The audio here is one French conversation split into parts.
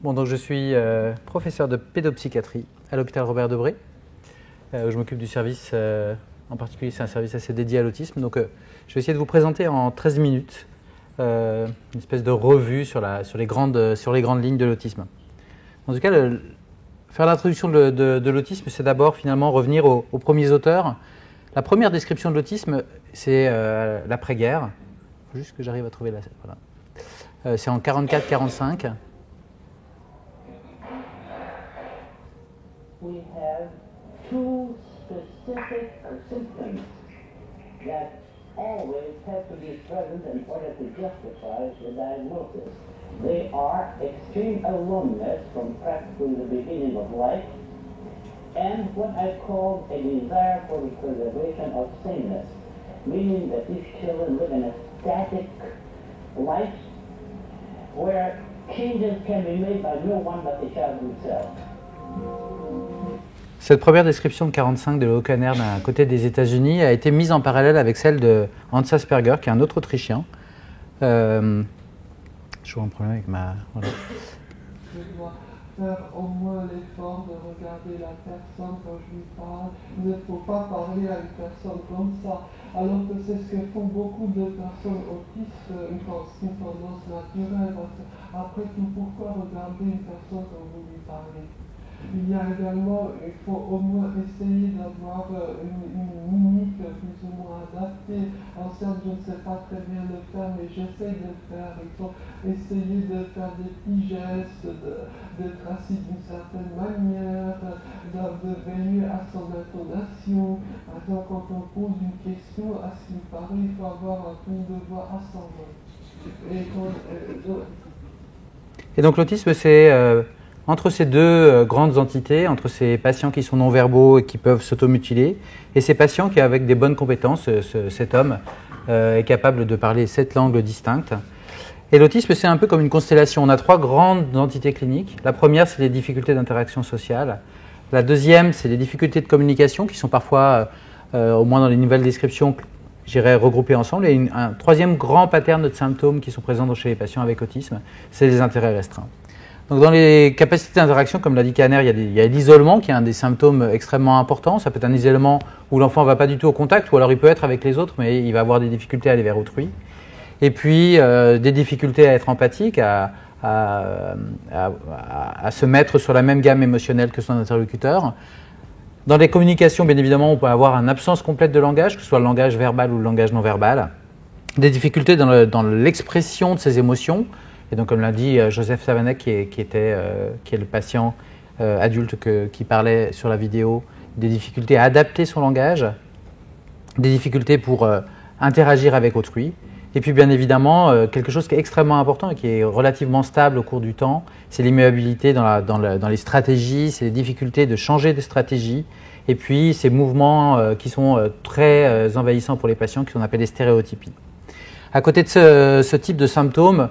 Bon, donc je suis professeur de pédopsychiatrie à l'hôpital Robert Debré, où je m'occupe du service, en particulier c'est un service assez dédié à l'autisme. Donc je vais essayer de vous présenter en 13 minutes une espèce de revue sur les grandes lignes de l'autisme. En tout cas, faire l'introduction de l'autisme, c'est d'abord finalement revenir aux premiers auteurs. La première description de l'autisme, c'est l'après-guerre. Il faut juste que j'arrive à trouver la... Voilà. C'est en 44-45. We have two specific symptoms that always have to be present in order to justify the diagnosis. They are extreme aloneness from practically the beginning of life and what I call a desire for the preservation of sameness, meaning that these children live in a static life where changes can be made by no one but the child himself. Cette première description de 45 de Laukaner d'un côté des États-Unis a été mise en parallèle avec celle de Hans Asperger, qui est un autre Autrichien. Je vois un problème avec ma... Voilà. Je dois faire au moins l'effort de regarder la personne quand je lui parle. Il ne faut pas parler à une personne comme ça, alors que c'est ce que font beaucoup de personnes autistes, une tendance naturelle. Après tout, pourquoi regarder une personne quand vous lui parlez? Il y a également, il faut au moins essayer d'avoir une mimique plus ou moins adaptée. Alors certes, je ne sais pas très bien le faire, mais j'essaie de le faire. Il faut essayer de faire des petits gestes, d'être assis d'une certaine manière, de veiller à son intonation. Par exemple, quand on pose une question, à ce qui paraît, il faut avoir un ton de voix ascendant. Et donc l'autisme, c'est... entre ces deux grandes entités, entre ces patients qui sont non-verbaux et qui peuvent s'automutiler, et ces patients qui, avec des bonnes compétences, cet homme est capable de parler 7 langues distinctes. Et l'autisme, c'est un peu comme une constellation. On a 3 grandes entités cliniques. La première, c'est les difficultés d'interaction sociale. La deuxième, c'est les difficultés de communication, qui sont parfois, au moins dans les nouvelles descriptions, j'irais regrouper ensemble. Et un troisième grand pattern de symptômes qui sont présents chez les patients avec autisme, c'est les intérêts restreints. Donc dans les capacités d'interaction, comme l'a dit Kanner, il y a l'isolement qui est un des symptômes extrêmement importants. Ça peut être un isolement où l'enfant ne va pas du tout au contact, ou alors il peut être avec les autres, mais il va avoir des difficultés à aller vers autrui. Et puis des difficultés à être empathique, à se mettre sur la même gamme émotionnelle que son interlocuteur. Dans les communications, bien évidemment, on peut avoir une absence complète de langage, que ce soit le langage verbal ou le langage non verbal. Des difficultés dans l'expression de ses émotions. Et donc, comme l'a dit Joseph Savanek, qui est le patient adulte qui parlait sur la vidéo, des difficultés à adapter son langage, des difficultés pour interagir avec autrui. Et puis, bien évidemment, quelque chose qui est extrêmement important et qui est relativement stable au cours du temps, c'est l'immuabilité dans les stratégies, c'est les difficultés de changer de stratégie, et puis ces mouvements qui sont très envahissants pour les patients, qu'on appelle les stéréotypies. À côté de ce type de symptômes,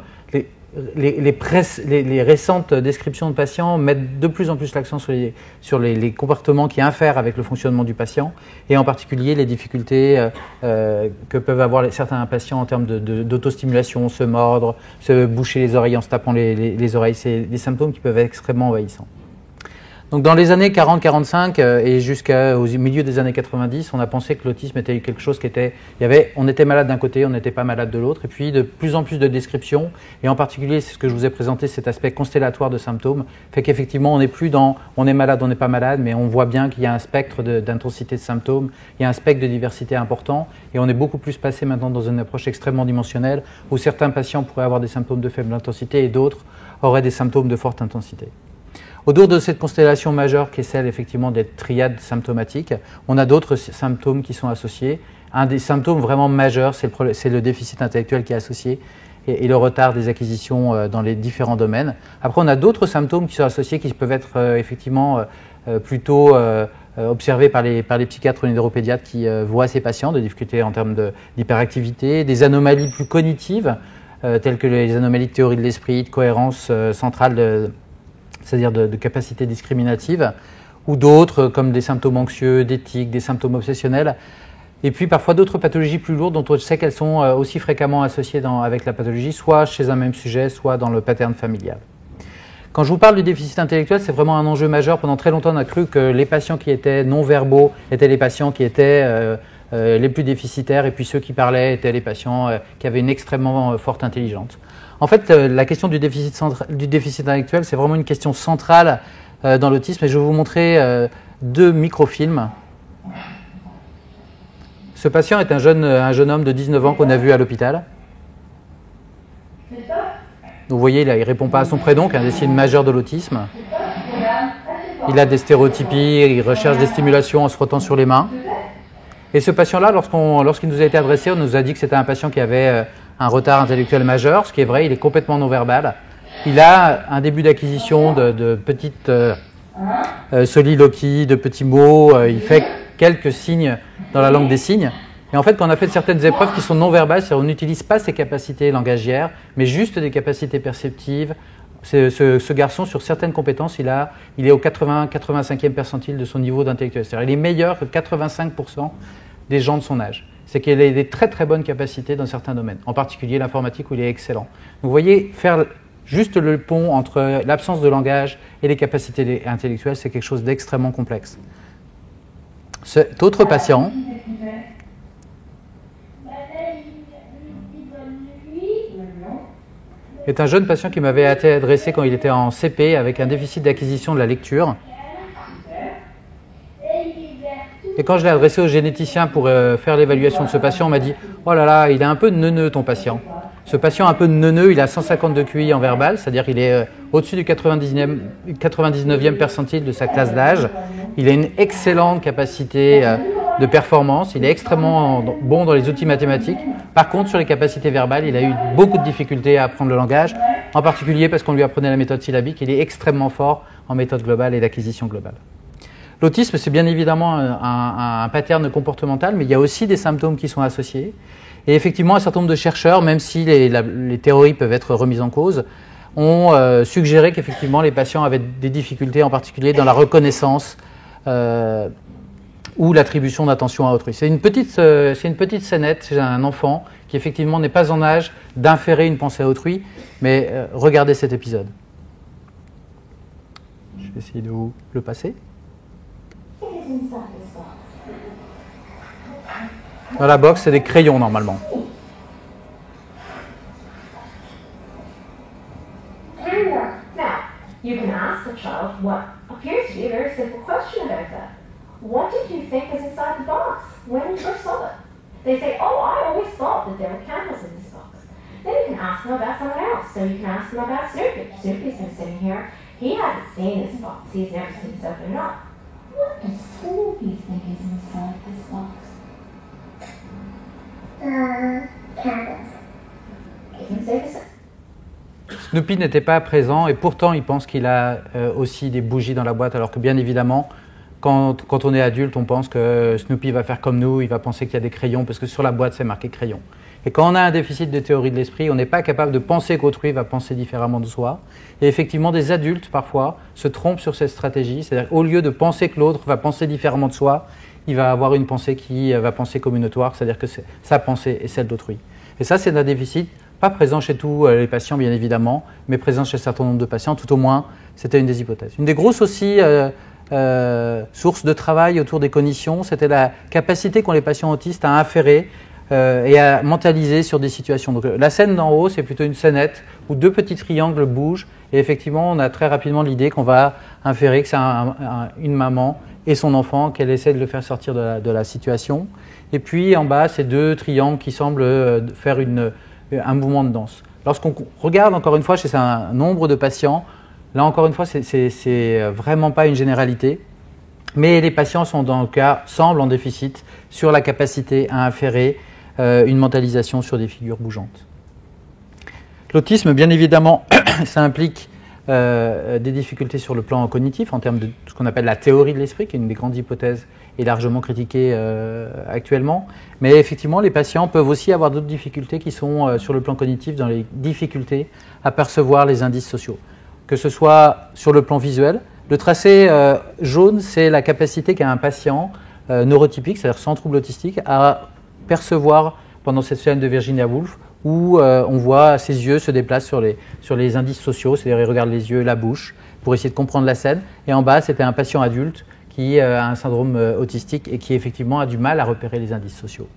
les récentes descriptions de patients mettent de plus en plus l'accent sur les comportements qui infèrent avec le fonctionnement du patient, et en particulier les difficultés que peuvent avoir certains patients en termes d'autostimulation, se mordre, se boucher les oreilles en se tapant les oreilles. C'est des symptômes qui peuvent être extrêmement envahissants. Donc dans les années 40-45 et jusqu'au milieu des années 90, on a pensé que l'autisme était quelque chose on était malade d'un côté, on n'était pas malade de l'autre, et puis de plus en plus de descriptions, et en particulier, c'est ce que je vous ai présenté, cet aspect constellatoire de symptômes, fait qu'effectivement, on n'est plus dans on est malade, on n'est pas malade, mais on voit bien qu'il y a un spectre d'intensité de symptômes, il y a un spectre de diversité important, et on est beaucoup plus passé maintenant dans une approche extrêmement dimensionnelle, où certains patients pourraient avoir des symptômes de faible intensité et d'autres auraient des symptômes de forte intensité. Autour de cette constellation majeure qui est celle effectivement des triades symptomatiques, on a d'autres symptômes qui sont associés. Un des symptômes vraiment majeurs, c'est le déficit intellectuel qui est associé et le retard des acquisitions dans les différents domaines. Après, on a d'autres symptômes qui sont associés qui peuvent être effectivement plutôt observés par les psychiatres ou les neuropédiatres qui voient ces patients, des difficultés en termes d'hyperactivité, des anomalies plus cognitives, telles que les anomalies de théorie de l'esprit, de cohérence centrale, c'est-à-dire de capacité discriminative, ou d'autres comme des symptômes anxieux, d'éthique, des symptômes obsessionnels, et puis parfois d'autres pathologies plus lourdes dont on sait qu'elles sont aussi fréquemment associées avec la pathologie, soit chez un même sujet, soit dans le pattern familial. Quand je vous parle du déficit intellectuel, c'est vraiment un enjeu majeur. Pendant très longtemps, on a cru que les patients qui étaient non-verbaux étaient les patients qui étaient les plus déficitaires, et puis ceux qui parlaient étaient les patients qui avaient une extrêmement forte intelligence. En fait, la question du déficit intellectuel, c'est vraiment une question centrale dans l'autisme, et je vais vous montrer 2 microfilms. Ce patient est un jeune homme de 19 ans qu'on a vu à l'hôpital. Vous voyez, il ne répond pas à son prénom, qui est un des signes majeurs de l'autisme. Il a des stéréotypies, il recherche des stimulations en se frottant sur les mains. Et ce patient-là, lorsqu'il nous a été adressé, on nous a dit que c'était un patient qui avait un retard intellectuel majeur, ce qui est vrai, il est complètement non-verbal. Il a un début d'acquisition de petites soliloquies, de petits mots, il fait quelques signes dans la langue des signes. Et en fait, quand on a fait certaines épreuves qui sont non-verbales, c'est-à-dire on n'utilise pas ses capacités langagières, mais juste des capacités perceptives. Ce garçon, sur certaines compétences, il est au 85e percentile de son niveau d'intellectuel. C'est-à-dire il est meilleur que 85% des gens de son âge. C'est qu'il a des très très bonnes capacités dans certains domaines, en particulier l'informatique où il est excellent. Donc vous voyez, faire juste le pont entre l'absence de langage et les capacités intellectuelles, c'est quelque chose d'extrêmement complexe. Cet autre patient est un jeune patient qui m'avait été adressé quand il était en CP avec un déficit d'acquisition de la lecture. Et quand je l'ai adressé au généticien pour faire l'évaluation de ce patient, on m'a dit « Oh là là, il est un peu neuneux ton patient ». Ce patient un peu neuneux, il a 150 de QI en verbal, c'est-à-dire qu'il est au-dessus du 99e percentile de sa classe d'âge. Il a une excellente capacité de performance, il est extrêmement bon dans les outils mathématiques. Par contre, sur les capacités verbales, il a eu beaucoup de difficultés à apprendre le langage, en particulier parce qu'on lui apprenait la méthode syllabique. Il est extrêmement fort en méthode globale et d'acquisition globale. L'autisme, c'est bien évidemment un pattern comportemental, mais il y a aussi des symptômes qui sont associés. Et effectivement, un certain nombre de chercheurs, même si les théories peuvent être remises en cause, ont suggéré qu'effectivement les patients avaient des difficultés, en particulier dans la reconnaissance ou l'attribution d'attention à autrui. C'est une petite scénette chez un enfant qui effectivement n'est pas en âge d'inférer une pensée à autrui, mais regardez cet épisode. Je vais essayer de vous le passer. Dans la box, c'est des crayons normalement. Now, you can ask the child what appears to be a very simple question about that. What did you think was inside the box when you first saw it? They say, oh, I always thought that there were candles in this box. Then you can ask them about someone else. So you can ask them about Snoopy. Snoopy's been sitting here. He hasn't seen this box. He's never seen this open up. What does Snoopy think is inside this box? Candles. You can say the same. Snoopy n'était pas présent et pourtant il pense qu'il a aussi des bougies dans la boîte, alors que bien évidemment, quand on est adulte, on pense que Snoopy va faire comme nous, il va penser qu'il y a des crayons parce que sur la boîte c'est marqué crayon. Et quand on a un déficit de théorie de l'esprit, on n'est pas capable de penser qu'autrui va penser différemment de soi. Et effectivement, des adultes parfois se trompent sur cette stratégie, c'est-à-dire au lieu de penser que l'autre va penser différemment de soi, il va avoir une pensée qui va penser communautaire, c'est-à-dire que sa pensée est celle d'autrui. Et ça, c'est un déficit pas présent chez tous les patients, bien évidemment, mais présent chez un certain nombre de patients. Tout au moins, c'était une des hypothèses. Une des grosses aussi sources de travail autour des cognitions, c'était la capacité qu'ont les patients autistes à inférer et à mentaliser sur des situations. Donc, la scène d'en haut, c'est plutôt une scénette où 2 petits triangles bougent et effectivement, on a très rapidement l'idée qu'on va inférer que c'est une maman et son enfant, qu'elle essaie de le faire sortir de la situation. Et puis, en bas, c'est 2 triangles qui semblent faire un mouvement de danse. Lorsqu'on regarde encore une fois chez un nombre de patients, là encore une fois, c'est vraiment pas une généralité, mais les patients sont dans le cas, semblent en déficit sur la capacité à inférer une mentalisation sur des figures bougeantes. L'autisme, bien évidemment, ça implique des difficultés sur le plan cognitif en termes de ce qu'on appelle la théorie de l'esprit, qui est une des grandes hypothèses et largement critiquée actuellement. Mais effectivement, les patients peuvent aussi avoir d'autres difficultés qui sont sur le plan cognitif, dans les difficultés à percevoir les indices sociaux. Que ce soit sur le plan visuel, le tracé jaune, c'est la capacité qu'a un patient neurotypique, c'est-à-dire sans trouble autistique, à percevoir pendant cette scène de Virginia Woolf, où on voit ses yeux se déplacent sur les indices sociaux, c'est-à-dire il regarde les yeux, la bouche, pour essayer de comprendre la scène. Et en bas, c'était un patient adulte qui a un syndrome autistique et qui effectivement a du mal à repérer les indices sociaux.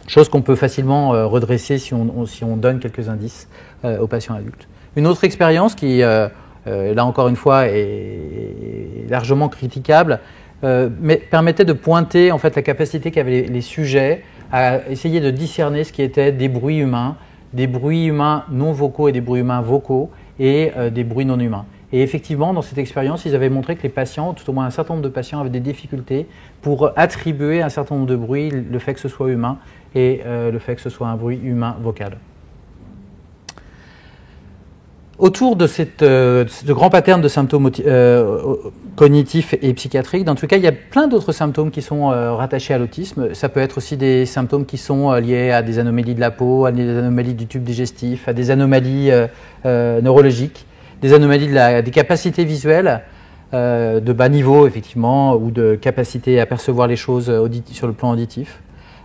Chose qu'on peut facilement redresser si on donne quelques indices aux patients adultes. Une autre expérience qui, là encore une fois, est largement critiquable, mais permettait de pointer en fait la capacité qu'avaient les sujets à essayer de discerner ce qui était des bruits humains non vocaux et des bruits humains vocaux et des bruits non humains. Et effectivement, dans cette expérience, ils avaient montré que les patients, tout au moins un certain nombre de patients, avaient des difficultés pour attribuer à un certain nombre de bruits le fait que ce soit humain et le fait que ce soit un bruit humain vocal. Autour de ce grand pattern de symptômes cognitifs et psychiatriques, dans tout cas, il y a plein d'autres symptômes qui sont rattachés à l'autisme. Ça peut être aussi des symptômes qui sont liés à des anomalies de la peau, à des anomalies du tube digestif, à des anomalies neurologiques, des anomalies des capacités visuelles de bas niveau, effectivement, ou de capacité à percevoir les choses sur le plan auditif,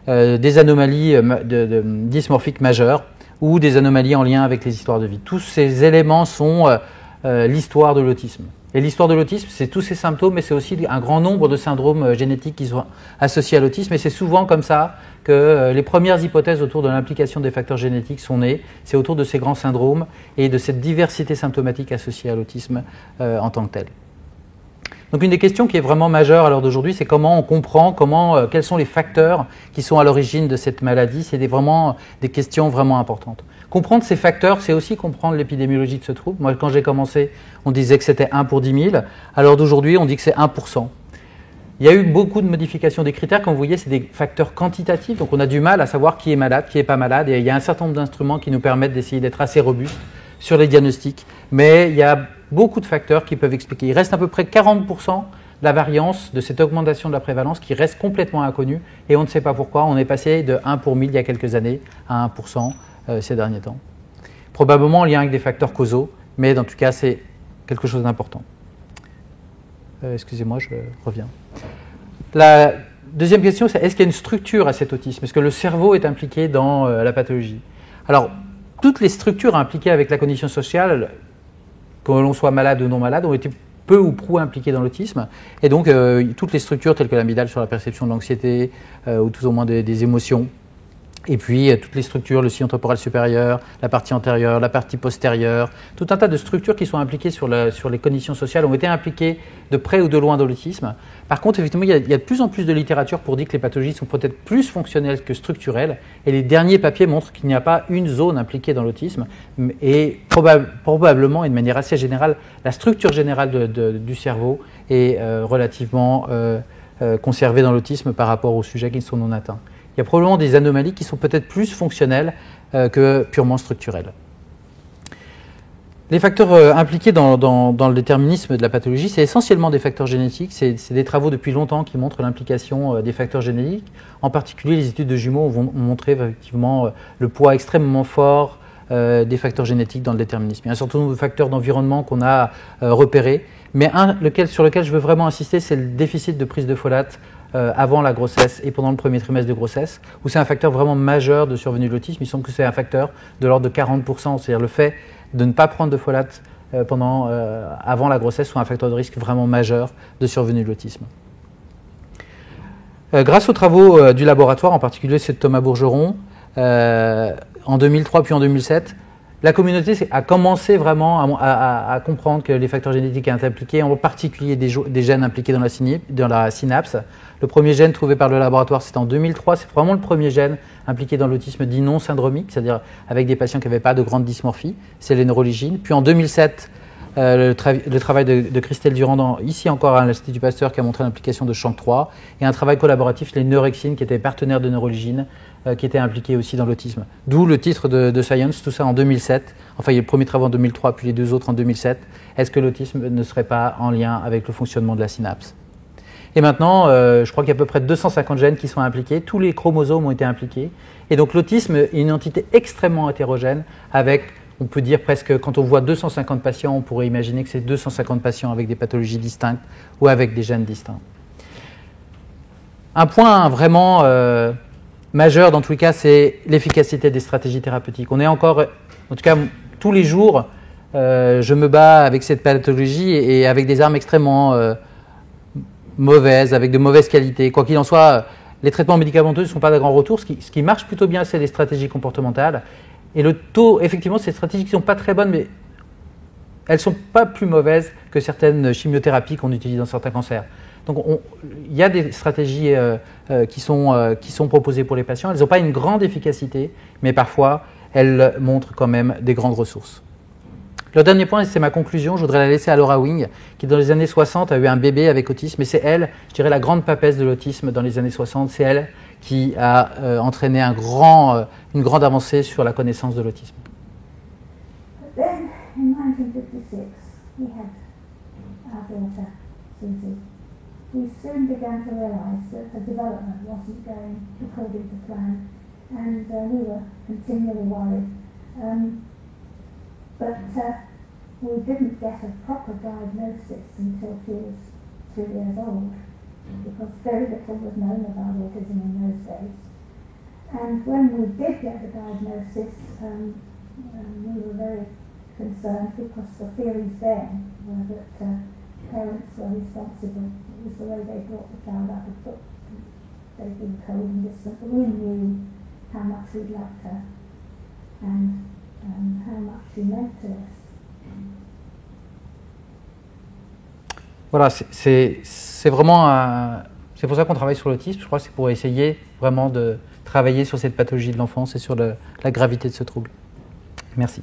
des anomalies dysmorphiques majeures, ou des anomalies en lien avec les histoires de vie. Tous ces éléments sont l'histoire de l'autisme. Et l'histoire de l'autisme, c'est tous ces symptômes, mais c'est aussi un grand nombre de syndromes génétiques qui sont associés à l'autisme. Et c'est souvent comme ça que les premières hypothèses autour de l'implication des facteurs génétiques sont nées. C'est autour de ces grands syndromes et de cette diversité symptomatique associée à l'autisme en tant que telle. Donc une des questions qui est vraiment majeure à l'heure d'aujourd'hui, c'est comment on comprend, quels sont les facteurs qui sont à l'origine de cette maladie. C'est vraiment des questions vraiment importantes. Comprendre ces facteurs, c'est aussi comprendre l'épidémiologie de ce trouble. Moi, quand j'ai commencé, on disait que c'était 1 pour 10 000. À l'heure d'aujourd'hui, on dit que c'est 1%. Il y a eu beaucoup de modifications des critères. Comme vous voyez, c'est des facteurs quantitatifs. Donc on a du mal à savoir qui est malade, qui n'est pas malade. Et il y a un certain nombre d'instruments qui nous permettent d'essayer d'être assez robustes sur les diagnostics. Mais il y a beaucoup de facteurs qui peuvent expliquer. Il reste à peu près 40% de la variance de cette augmentation de la prévalence qui reste complètement inconnue et on ne sait pas pourquoi. On est passé de 1 pour 1000 il y a quelques années à 1% ces derniers temps. Probablement en lien avec des facteurs causaux, mais dans tout cas, c'est quelque chose d'important. Excusez-moi, je reviens. La deuxième question, c'est est-ce qu'il y a une structure à cet autisme? Est-ce que le cerveau est impliqué dans la pathologie? Alors, toutes les structures impliquées avec la cognition sociale, que l'on soit malade ou non malade, ont été peu ou prou impliquées dans l'autisme. Et donc, toutes les structures telles que l'amygdale sur la perception de l'anxiété, ou tout au moins des émotions, et puis toutes les structures, le sillon temporel supérieur, la partie antérieure, la partie postérieure, tout un tas de structures qui sont impliquées sur les cognitions sociales ont été impliquées de près ou de loin dans l'autisme. Par contre, effectivement, il y a de plus en plus de littérature pour dire que les pathologies sont peut-être plus fonctionnelles que structurelles. Et les derniers papiers montrent qu'il n'y a pas une zone impliquée dans l'autisme. Et probablement, et de manière assez générale, la structure générale du cerveau est relativement conservée dans l'autisme par rapport aux sujets qui sont non atteints. Il y a probablement des anomalies qui sont peut-être plus fonctionnelles que purement structurelles. Les facteurs impliqués dans le déterminisme de la pathologie, c'est essentiellement des facteurs génétiques. C'est des travaux depuis longtemps qui montrent l'implication des facteurs génétiques. En particulier, les études de jumeaux ont montré effectivement le poids extrêmement fort des facteurs génétiques dans le déterminisme. Il y a un certain nombre de facteurs d'environnement qu'on a repérés, mais sur lequel je veux vraiment insister, c'est le déficit de prise de folate avant la grossesse et pendant le premier trimestre de grossesse, où c'est un facteur vraiment majeur de survenue de l'autisme. Il semble que c'est un facteur de l'ordre de 40%, c'est-à-dire le fait de ne pas prendre de folate avant la grossesse soit un facteur de risque vraiment majeur de survenue de l'autisme. Grâce aux travaux du laboratoire, en particulier ceux de Thomas Bourgeron, en 2003 puis en 2007, la communauté a commencé vraiment à comprendre que les facteurs génétiques étaient impliqués, en particulier des gènes impliqués dans la synapse. Le premier gène trouvé par le laboratoire, c'était en 2003. C'est vraiment le premier gène impliqué dans l'autisme dit non syndromique, c'est-à-dire avec des patients qui n'avaient pas de grande dysmorphie. C'est les neurolygines. Puis en 2007, le travail de Christelle Durand, ici encore à l'Institut Pasteur, qui a montré l'implication de SHANK3, et un travail collaboratif, les neurexines, qui étaient partenaires de neurolygine, qui étaient impliqués aussi dans l'autisme. D'où le titre de Science, tout ça en 2007. Enfin, il y a le premier travail en 2003, puis les deux autres en 2007. Est-ce que l'autisme ne serait pas en lien avec le fonctionnement de la synapse? Et maintenant, je crois qu'il y a à peu près 250 gènes qui sont impliqués. Tous les chromosomes ont été impliqués. Et donc l'autisme est une entité extrêmement hétérogène avec, on peut dire presque, quand on voit 250 patients, on pourrait imaginer que c'est 250 patients avec des pathologies distinctes ou avec des gènes distincts. Un point vraiment majeur dans tous les cas, c'est l'efficacité des stratégies thérapeutiques. On est encore, en tout cas tous les jours, je me bats avec cette pathologie et avec des armes extrêmement mauvaises, avec de mauvaises qualités. Quoi qu'il en soit, les traitements médicamenteux ne sont pas d'un grand retour. Ce qui marche plutôt bien, c'est les stratégies comportementales. Et le taux, effectivement, c'est des stratégies qui ne sont pas très bonnes, mais elles ne sont pas plus mauvaises que certaines chimiothérapies qu'on utilise dans certains cancers. Donc il y a des stratégies qui sont proposées pour les patients. Elles n'ont pas une grande efficacité, mais parfois elles montrent quand même des grandes ressources. Le dernier point, c'est ma conclusion, je voudrais la laisser à Laura Wing, qui dans les années 60 a eu un bébé avec autisme, et c'est elle, je dirais, la grande papesse de l'autisme dans les années 60, c'est elle qui a entraîné une grande avancée sur la connaissance de l'autisme. Then, in 1956, we had our daughter, Susie. We soon began to realise that the development wasn't going according to plan, and we were continually worried. But we didn't get a proper diagnosis until she was 2 years old, because very little was known about autism in those days. And when we did get the diagnosis, we were very concerned, because the theories then were that parents were responsible. It was the way they brought the child up. They'd been cold and distant, but we knew how much we loved her and how much she meant to us. Voilà, c'est vraiment c'est pour ça qu'on travaille sur l'autisme. Je crois que c'est pour essayer vraiment de travailler sur cette pathologie de l'enfance et sur la gravité de ce trouble. Merci.